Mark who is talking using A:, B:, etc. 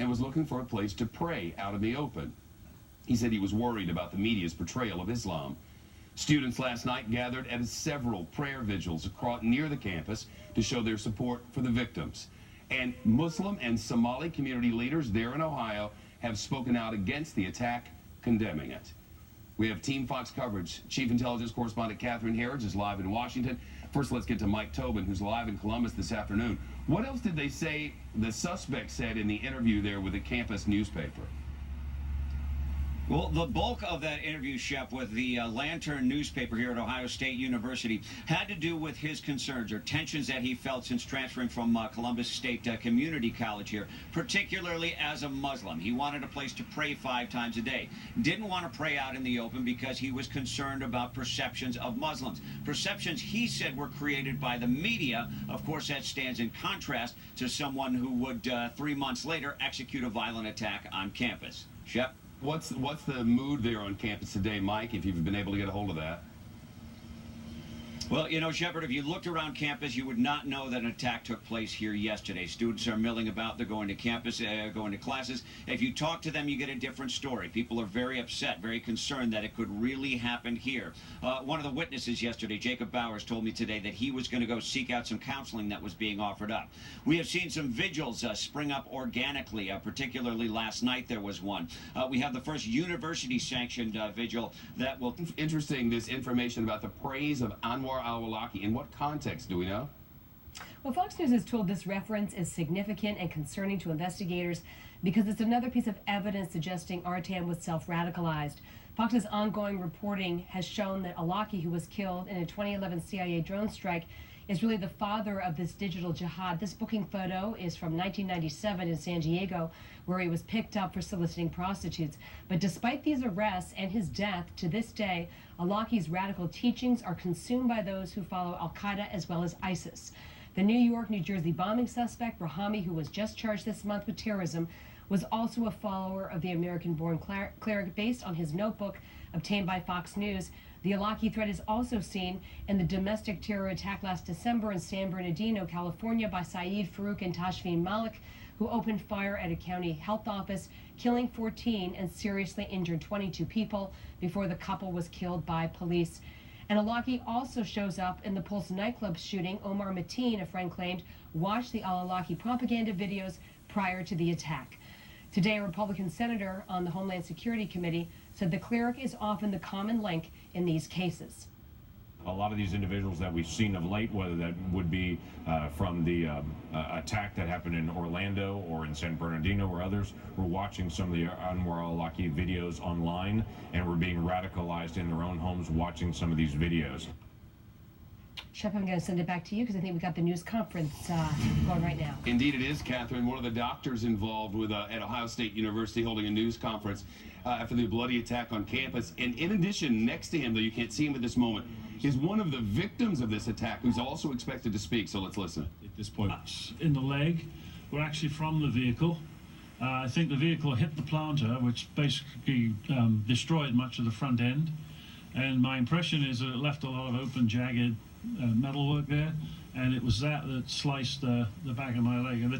A: and was looking for a place to pray out in the open. He said he was worried about the media's portrayal of Islam. Students last night gathered at several prayer vigils near the campus to show their support for the victims. And Muslim and Somali community leaders there in Ohio have spoken out against the attack, condemning it. We have Team Fox coverage. Chief Intelligence Correspondent Catherine Harrods is live in Washington. First, let's get to Mike Tobin, who's live in Columbus this afternoon. What else did they say the suspect said in the interview there with the campus newspaper?
B: Well, the bulk of that interview, Shep, with the Lantern newspaper here at Ohio State University had to do with his concerns or tensions that he felt since transferring from Columbus State Community College here, particularly as a Muslim. He wanted a place to pray 5 times a day. Didn't want to pray out in the open because he was concerned about perceptions of Muslims. Perceptions, he said, were created by the media. Of course, that stands in contrast to someone who would 3 months later execute a violent attack on campus. Shep?
A: What's the mood there on campus today, Mike, if you've been able to get a hold of that?
B: Well, you know, Shepard, if you looked around campus, you would not know that an attack took place here yesterday. Students are milling about. They're going to campus, going to classes. If you talk to them, you get a different story. People are very upset, very concerned that it could really happen here. One of the witnesses yesterday, Jacob Bowers, told me today that he was going to go seek out some counseling that was being offered up. We have seen some vigils spring up organically, particularly last night there was one. We have the first university-sanctioned vigil that will...
A: Interesting, this information about the praise of Anwar al-Awliki. In what context do we know?
C: Well, Fox News is told this reference is significant and concerning to investigators because it's another piece of evidence suggesting Artan was self-radicalized. Fox's ongoing reporting has shown that Awlaki, who was killed in a 2011 CIA drone strike, is really the father of this digital jihad. This booking photo is from 1997 in San Diego, where he was picked up for soliciting prostitutes. But despite these arrests and his death, to this day, Awlaki's radical teachings are consumed by those who follow al-Qaeda as well as ISIS. The New York, New Jersey bombing suspect, Rahami, who was just charged this month with terrorism, was also a follower of the American-born cleric based on his notebook obtained by Fox News. The Awlaki threat is also seen in the domestic terror attack last December in San Bernardino, California by Saeed Farouk and Tashfeen Malik, who opened fire at a county health office, killing 14 and seriously injured 22 people before the couple was killed by police. And Awlaki also shows up in the Pulse nightclub shooting. Omar Mateen, a friend claimed, watched the al-Awlaki propaganda videos prior to the attack. Today, a Republican senator on the Homeland Security Committee said the cleric is often the common link in these cases.
D: A lot of these individuals that we've seen of late, whether that would be from the attack that happened in Orlando or in San Bernardino or others, were watching some of the Anwar al-Awlaki videos online and were being radicalized in their own homes watching some of these videos.
C: Shep, I'm going to send it back to you because I think we've got the news conference going right now.
A: Indeed it is, Catherine. One of the doctors involved with at Ohio State University holding a news conference after the bloody attack on campus. And in addition, next to him, though you can't see him at this moment, is one of the victims of this attack who's also expected to speak. So let's listen.
E: At this point, in the leg, we're actually from the vehicle. I think the vehicle hit the planter, which basically destroyed much of the front end. And my impression is that it left a lot of open, jagged metalwork there, and it was that sliced the back of my leg. And